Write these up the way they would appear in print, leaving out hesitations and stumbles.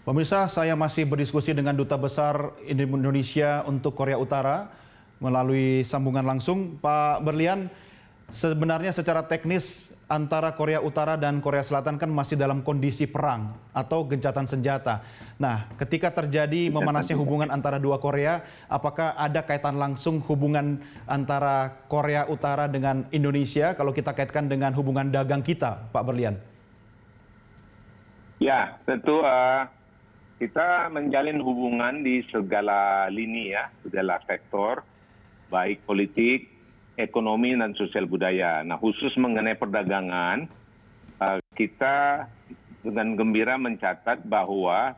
Pemirsa, saya masih berdiskusi dengan Duta Besar Indonesia untuk Korea Utara melalui sambungan langsung. Pak Berlian, sebenarnya secara teknis antara Korea Utara dan Korea Selatan kan masih dalam kondisi perang atau gencatan senjata. Nah, ketika terjadi memanasnya hubungan antara dua Korea, apakah ada kaitan langsung hubungan antara Korea Utara dengan Indonesia kalau kita kaitkan dengan hubungan dagang kita, Pak Berlian? Ya, tentu kita menjalin hubungan di segala lini ya, segala sektor, baik politik, ekonomi, dan sosial budaya. Nah, khusus mengenai perdagangan, kita dengan gembira mencatat bahwa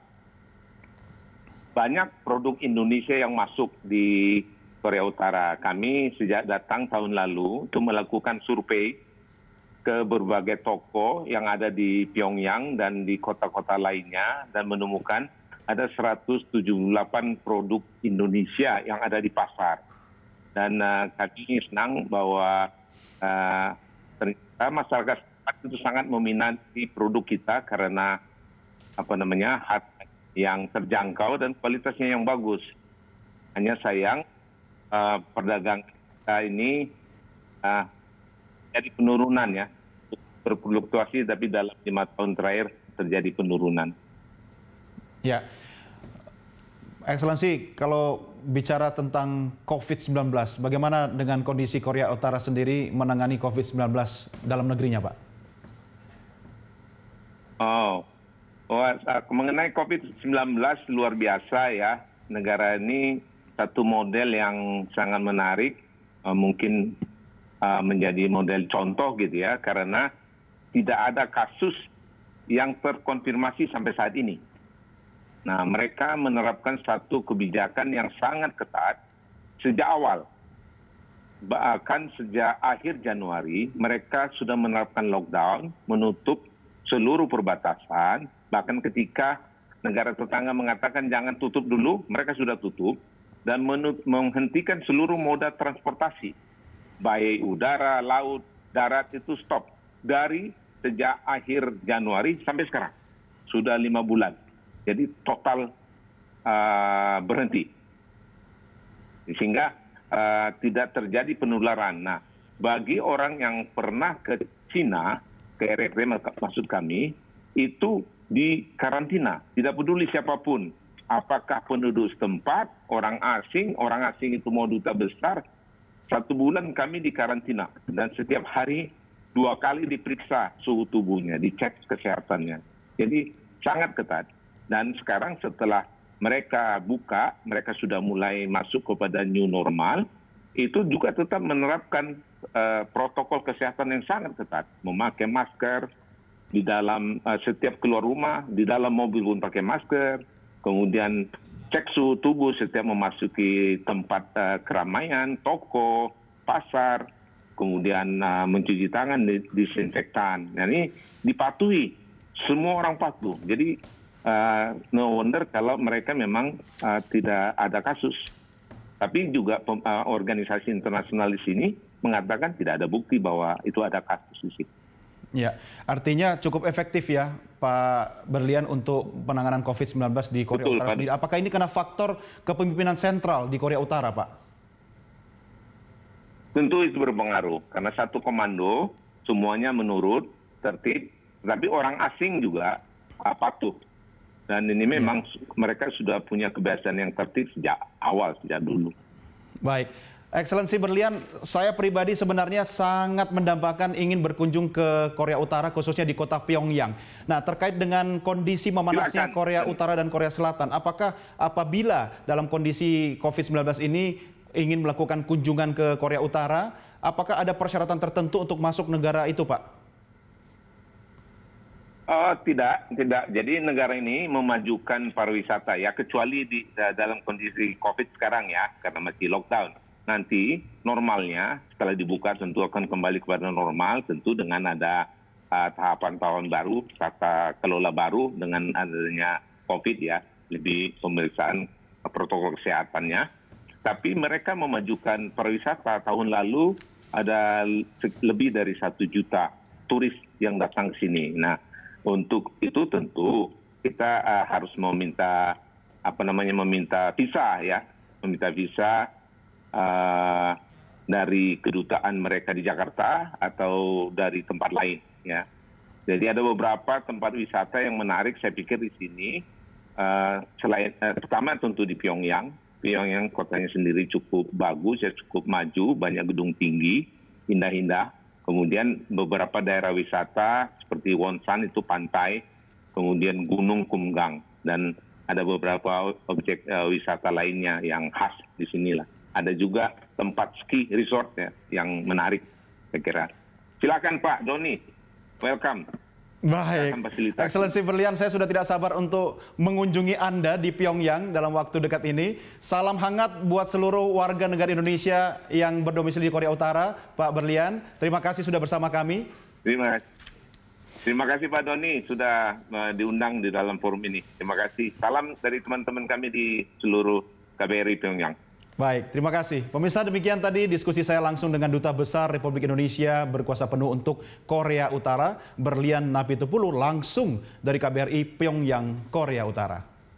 banyak produk Indonesia yang masuk di Korea Utara. Kami sejak datang tahun lalu untuk melakukan survei ke berbagai toko yang ada di Pyongyang dan di kota-kota lainnya dan menemukan ada 178 produk Indonesia yang ada di pasar. Dan kami senang bahwa ternyata masyarakat itu sangat meminati produk kita karena harga yang terjangkau dan kualitasnya yang bagus. Hanya sayang perdagangan kita ini jadi penurunan ya, berfluktuasi tapi dalam 5 tahun terakhir terjadi penurunan. Ya, Ekscelensi, kalau bicara tentang COVID-19, bagaimana dengan kondisi Korea Utara sendiri menangani COVID-19 dalam negerinya, Pak? Mengenai COVID-19 luar biasa ya, negara ini satu model yang sangat menarik, mungkin menjadi model contoh gitu ya, karena tidak ada kasus yang terkonfirmasi sampai saat ini. Nah, mereka menerapkan satu kebijakan yang sangat ketat sejak awal. Bahkan sejak akhir Januari, mereka sudah menerapkan lockdown, menutup seluruh perbatasan, bahkan ketika negara tetangga mengatakan jangan tutup dulu, mereka sudah tutup, dan menghentikan seluruh moda transportasi. Baik udara, laut, darat itu stop. Dari sejak akhir Januari sampai sekarang. Sudah 5 bulan. Jadi total berhenti. Sehingga tidak terjadi penularan. Nah, bagi orang yang pernah ke Cina, ke RRT maksud kami, itu di karantina. Tidak peduli siapapun. Apakah penduduk setempat, orang asing itu mau duta besar, 1 bulan kami di karantina dan setiap hari 2 kali diperiksa suhu tubuhnya, dicek kesehatannya. Jadi sangat ketat. Dan sekarang setelah mereka buka, mereka sudah mulai masuk kepada new normal, itu juga tetap menerapkan protokol kesehatan yang sangat ketat. Memakai masker, di dalam setiap keluar rumah, di dalam mobil pun pakai masker, kemudian cek suhu tubuh setiap memasuki tempat keramaian, toko, pasar, kemudian mencuci tangan, disinfektan. Nah, ini dipatuhi, semua orang patuh. Jadi no wonder kalau mereka memang tidak ada kasus. Tapi juga organisasi internasional di sini mengatakan tidak ada bukti bahwa itu ada kasus di situ. Ya, artinya cukup efektif ya Pak Berlian untuk penanganan COVID-19 di Korea Utara sendiri. Apakah ini karena faktor kepemimpinan sentral di Korea Utara, Pak? Tentu itu berpengaruh, karena satu komando, semuanya menurut, tertib, tapi orang asing juga patuh. Dan ini memang mereka sudah punya kebiasaan yang tertib sejak awal, sejak dulu. Baik. Ekscelensi Berlian, saya pribadi sebenarnya sangat mendambakan ingin berkunjung ke Korea Utara, khususnya di kota Pyongyang. Nah, terkait dengan kondisi memanasnya Korea Utara dan Korea Selatan, apakah apabila dalam kondisi COVID-19 ini ingin melakukan kunjungan ke Korea Utara, apakah ada persyaratan tertentu untuk masuk negara itu, Pak? Tidak. Jadi negara ini memajukan pariwisata ya, kecuali dalam kondisi COVID sekarang ya, karena masih lockdown. Nanti normalnya setelah dibuka tentu akan kembali kepada normal, tentu dengan ada tahapan baru, tata kelola baru dengan adanya COVID ya, lebih pemeriksaan protokol kesehatannya. Tapi mereka memajukan pariwisata. Tahun lalu ada lebih dari 1 juta turis yang datang ke sini. Nah, untuk itu tentu kita harus meminta visa ya, meminta visa dari kedutaan mereka di Jakarta atau dari tempat lain ya. Jadi ada beberapa tempat wisata yang menarik saya pikir di sini. Selain pertama tentu di Pyongyang. Pyongyang kotanya sendiri cukup bagus ya, cukup maju, banyak gedung tinggi, indah-indah. Kemudian beberapa daerah wisata seperti Wonsan itu pantai, kemudian Gunung Kumgang, dan ada beberapa objek wisata lainnya yang khas di sinilah. Ada juga tempat ski resort ya yang menarik saya kira. Silakan Pak Doni, welcome. Baik, Excellency Berlian, saya sudah tidak sabar untuk mengunjungi Anda di Pyongyang dalam waktu dekat ini. Salam hangat buat seluruh warga negara Indonesia yang berdomisili di Korea Utara, Pak Berlian. Terima kasih sudah bersama kami. Terima kasih Pak Doni sudah diundang di dalam forum ini. Terima kasih. Salam dari teman-teman kami di seluruh KBRI Pyongyang. Baik, terima kasih. Pemirsa, demikian tadi diskusi saya langsung dengan Duta Besar Republik Indonesia berkuasa penuh untuk Korea Utara, Berlian Napitupulu, langsung dari KBRI Pyongyang, Korea Utara.